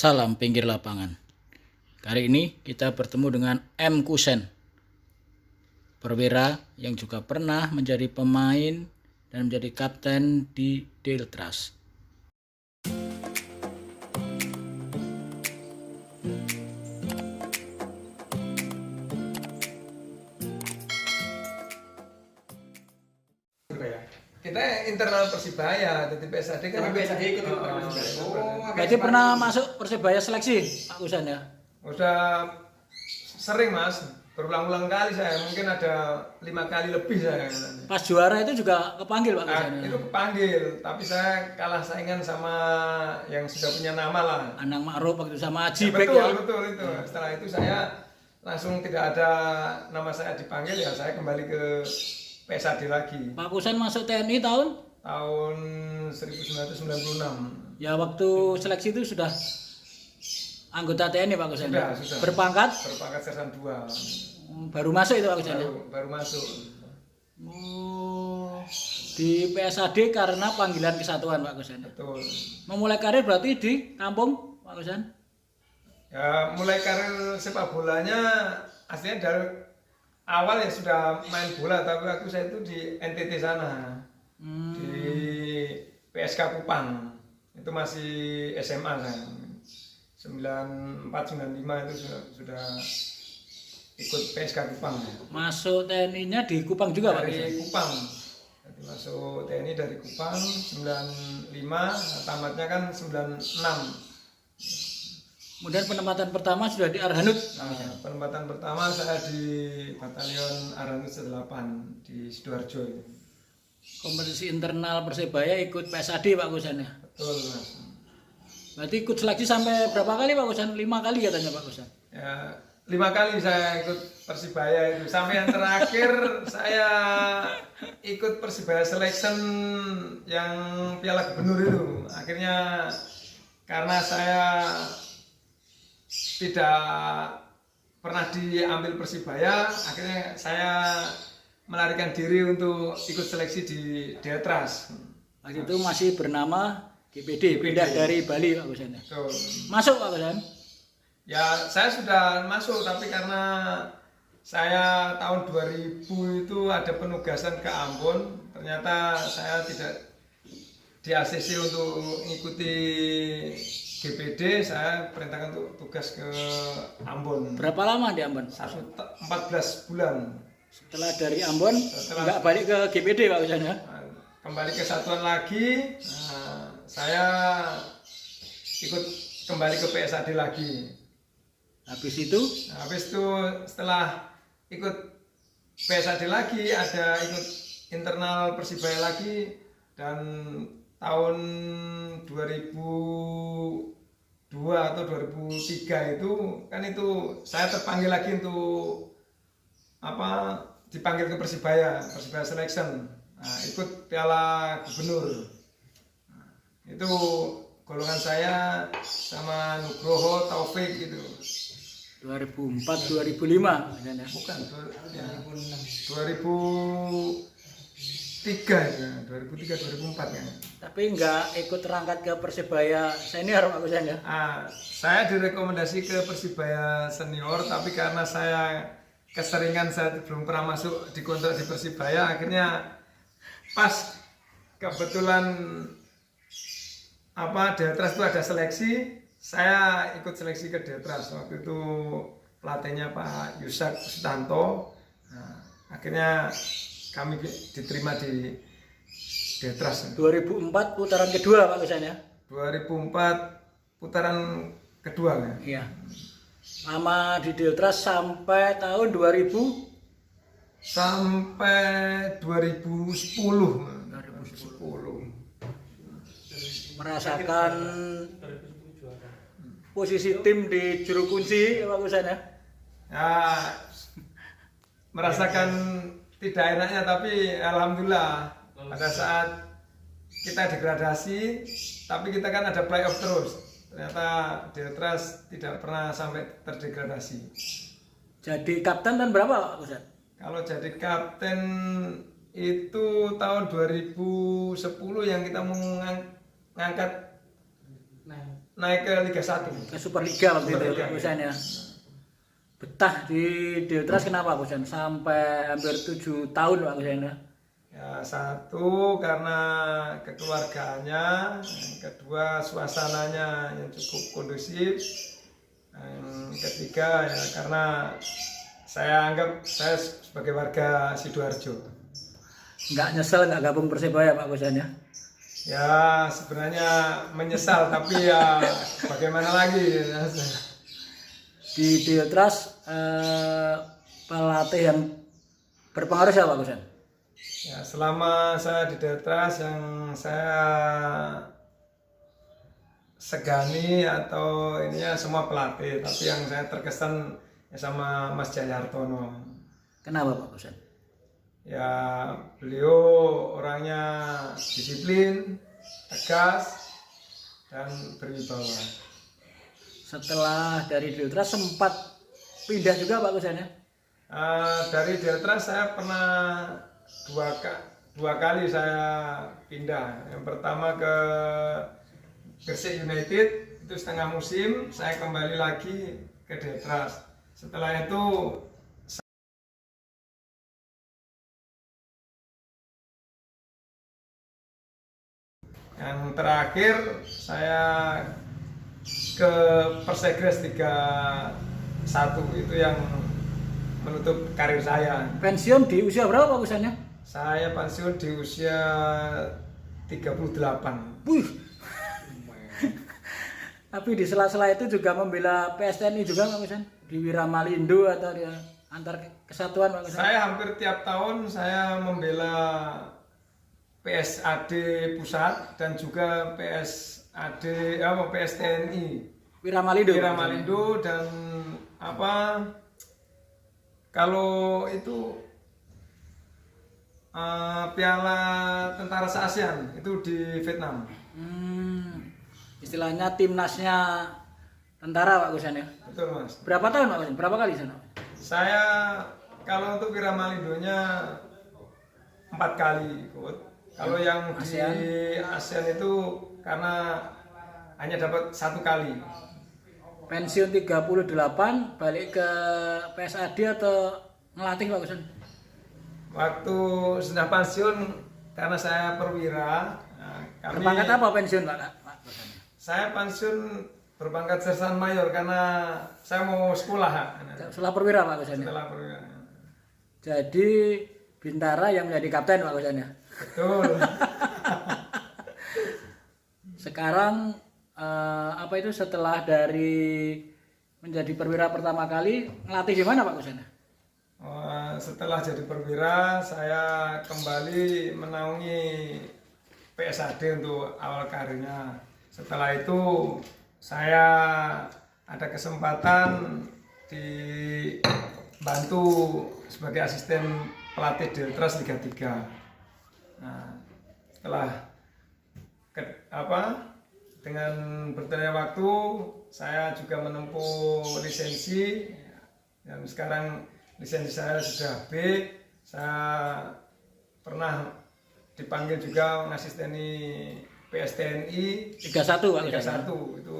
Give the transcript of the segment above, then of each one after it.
Salam pinggir lapangan. Kali ini kita bertemu dengan M. Kusen, perwira yang juga pernah menjadi pemain dan menjadi kapten di Deltras. Kita internal Persibaya, jadi PSAD kan. PSAD ikut Berarti pernah masuk Persibaya seleksi, Pak Kusen ya? Udah sering mas, berulang-ulang kali saya, mungkin ada 5 kali lebih saya. Pas juara itu juga kepanggil Pak Kusen ya? Itu kepanggil, tapi saya kalah saingan sama yang sudah punya nama lah. Anang Ma'ruf waktu sama Haji Ya, Bek betul, ya? betul itu. Setelah itu saya langsung tidak ada nama saya dipanggil, ya saya kembali ke PSAD lagi. Pak Kusen masuk TNI tahun? Tahun 1996. Ya waktu seleksi itu sudah anggota TNI Pak Kusen? Sudah. Berpangkat? Berpangkat Sersan 2. Baru masuk itu Pak Kusen ya? Baru masuk. Oh, di PSAD karena panggilan kesatuan Pak Kusen. Betul. Memulai karir berarti di kampung Pak Kusen? Ya, mulai karir sepak bolanya aslinya dari awal ya sudah main bola, tapi saya itu di NTT sana. Di PSK Kupang. Itu masih SMA saya. 94 95 itu sudah ikut PSK Kupang. Masuk TNI-nya di Kupang juga Pak Kusen? Dari Kupang. Jadi masuk TNI dari Kupang 95, tamatnya kan 96. Kemudian penempatan pertama sudah di Arhanud. Penempatan pertama saya di Batalion Arhanud 8 di Sidoarjo itu. Kompetisi internal Persibaya ikut PSAD Pak Kusen ya? Betul mas. Berarti ikut seleksi sampai berapa kali Pak Kusen? 5 kali katanya Pak Kusen? Ya, 5 kali saya ikut Persibaya itu. Sampai yang terakhir saya ikut Persibaya Selection yang Piala Gubernur itu. Akhirnya karena saya tidak pernah diambil Persibaya, akhirnya saya melarikan diri untuk ikut seleksi di Deltras. Waktu itu masih bernama GPD, pindah dari Bali Pak Kusen ya? Betul. Masuk Pak Kusen? Ya saya sudah masuk, tapi karena saya tahun 2000 itu ada penugasan ke Ambon, ternyata saya tidak di ACC untuk mengikuti GPD, saya perintahkan untuk tugas ke Ambon. Berapa lama di Ambon? 14 bulan. Setelah dari Ambon, nggak balik ke GPD Pak Kusen ya? Kembali ke satuan lagi, saya ikut kembali ke PSAD lagi. Habis itu? Habis itu setelah ikut PSAD lagi, ada ikut internal Persibaya lagi, dan tahun 2002 atau 2003 itu kan itu saya terpanggil lagi untuk dipanggil ke Persibaya Selection. Nah, ikut Piala Gubernur. Nah, itu golongan saya sama Nugroho, Taufik gitu. 2004 2005 ya? Bukan, 2003 ya, 2003 2004 ya. Tapi nggak ikut terangkat ke Persibaya senior Pak Kusen ya? Saya direkomendasi ke Persibaya senior, tapi karena saya keseringan saya belum pernah masuk di kontrak di Persibaya, akhirnya pas kebetulan Deltras itu ada seleksi, saya ikut seleksi ke Deltras. Waktu itu pelatihnya Pak Yusak Sutanto. Nah, akhirnya kami diterima di Deltras. 2004 putaran kedua Pak Kusen ya? 2004 putaran kedua ya. Iya. Lama di Deltras sampai tahun 2000? Sampai 2010. Merasakan posisi tim di juru kunci Pak Kusen ya? Ya, merasakan tidak enaknya, tapi alhamdulillah pada saat kita degradasi, tapi kita kan ada playoff terus. Ternyata Deltras tidak pernah sampai terdegradasi. Jadi kapten dan berapa Pak Kusen? Kalau jadi kapten itu tahun 2010 yang kita mau ngangkat naik ke Liga 1. Ke Superliga waktu itu Superliga, Pak Husain ya. Betah di Deltras kenapa Pak Husain? Sampai hampir 7 tahun Pak Husain ya. Ya, satu karena kekeluargaannya, yang kedua suasananya yang cukup kondusif, yang ketiga ya karena saya anggap saya sebagai warga Sidoarjo. Nggak nyesel nggak gabung Persebaya Pak Husain ya. Ya sebenarnya menyesal tapi ya bagaimana lagi ya. Di Deltras pelatih yang berpengaruh siapa Pak Husain? Ya, selama saya di Deltras yang saya segani atau ininya semua pelatih, tapi yang saya terkesan ya sama Mas Jayartono. Kenapa Pak Husain? Ya beliau orangnya disiplin, tegas, dan berwibawa. Setelah dari Deltras sempat pindah juga Pak Husain ya? Dari Deltras saya pernah dua kali saya pindah. Yang pertama ke Gresik United, itu setengah musim, saya kembali lagi ke Deltras. Setelah itu yang terakhir saya ke Persegres 31, itu yang menutup karir saya. Pensiun di usia berapa Pak Husain ya? Saya pensiun di usia 38. Wih. Tapi di sela-sela itu juga membela PSTNI juga Pak Husain? Di Wiramalindo atau di antar kesatuan Pak Husain? Saya hampir tiap tahun saya membela PSAD pusat dan juga PSTNI Wiramalindo. Wiramalindo dan kalau itu Piala Tentara se-ASEAN itu di Vietnam. Istilahnya timnasnya tentara Pak Husain ya? Betul Mas. Berapa tahun Pak Husain? Berapa kali sana? Saya kalau untuk Wiramalindonya 4 kali ikut. Kalau yang ASEAN? di ASEAN itu karena hanya dapat 1 kali. Pensiun 38 balik ke PSAD atau ngelatih Pak Husain? Waktu sudah pensiun karena saya perwira. Berpangkat apa pensiun Pak Husain? Saya pensiun berpangkat sersan mayor karena saya mau sekolah. Setelah perwira Pak Husain. Setelah perwira. Jadi Bintara yang menjadi kapten Pak Husain ya? Betul. Sekarang setelah dari menjadi perwira pertama kali ngelatih di mana Pak Husain? Setelah jadi perwira saya kembali menaungi PSAD untuk awal karirnya. Setelah itu saya ada kesempatan dibantu sebagai asisten pelatih Deltras Liga 3. Nah, setelah dengan berjalannya waktu saya juga menempuh lisensi dan sekarang lisensi saya sudah B. Saya pernah dipanggil juga mengasisteni PSTNI 31 Pak Liga Husain. 1 itu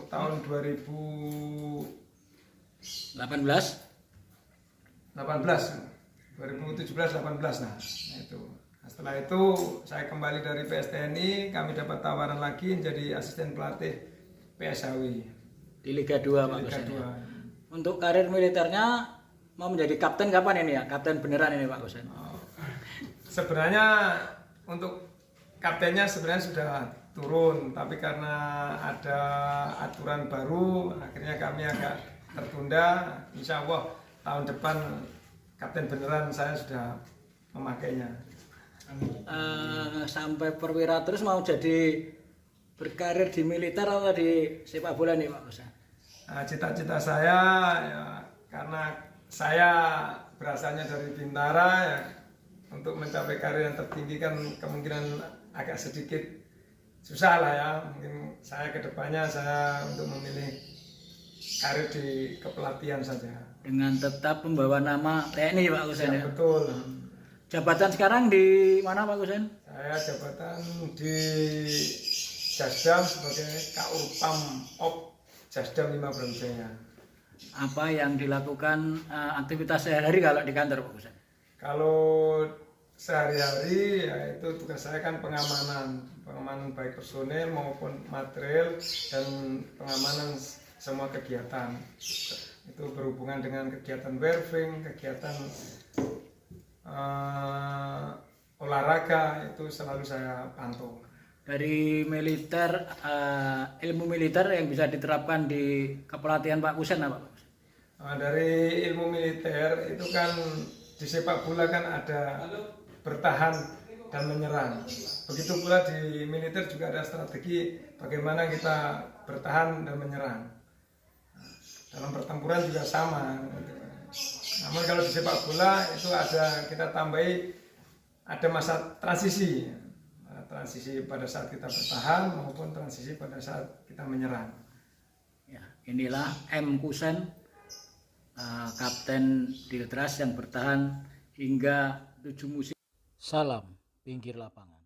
tahun 2018 2017-18 itu. Setelah itu saya kembali dari PSTNI, kami dapat tawaran lagi menjadi asisten pelatih PSAW Di Liga 2 Pak Liga Husain. 2. Untuk karir militernya mau menjadi kapten kapan ini ya? Kapten beneran ini Pak Husain. Sebenarnya untuk kaptennya sebenarnya sudah turun, tapi karena ada aturan baru akhirnya kami agak tertunda. Insya Allah tahun depan kapten beneran saya sudah memakainya. Sampai perwira terus mau jadi berkarir di militer atau di sepak bola nih Pak Husain? Cita-cita saya ya, karena saya berasalnya dari Bintara ya, untuk mencapai karir yang tertinggi kan kemungkinan agak sedikit susah lah ya. Mungkin saya kedepannya saya untuk memilih karir di kepelatihan saja. Dengan tetap membawa nama TNI Pak Husain ya? Betul. Jabatan sekarang di mana Pak Husain? Saya jabatan di Jasdam sebagai Kaurpam Op Jasdam 5 Brawijaya. Apa yang dilakukan aktivitas sehari-hari kalau di kantor Pak Kusen? Kalau sehari-hari yaitu tugas saya kan pengamanan baik personel maupun material dan pengamanan semua kegiatan. Itu berhubungan dengan kegiatan weaving, kegiatan olahraga itu selalu saya pantau. Dari militer, ilmu militer yang bisa diterapkan di kepelatihan Pak Kusen apa Pak? Dari ilmu militer itu kan di sepak bola kan ada bertahan dan menyerang. Begitu pula di militer juga ada strategi bagaimana kita bertahan dan menyerang. Dalam pertempuran juga sama. Namun kalau di sepak bola itu ada kita tambahi ada masa transisi pada saat kita bertahan maupun transisi pada saat kita menyerang. Ya, inilah M. Kusen, Kapten Diltras yang bertahan hingga 7 musim. Salam pinggir lapangan.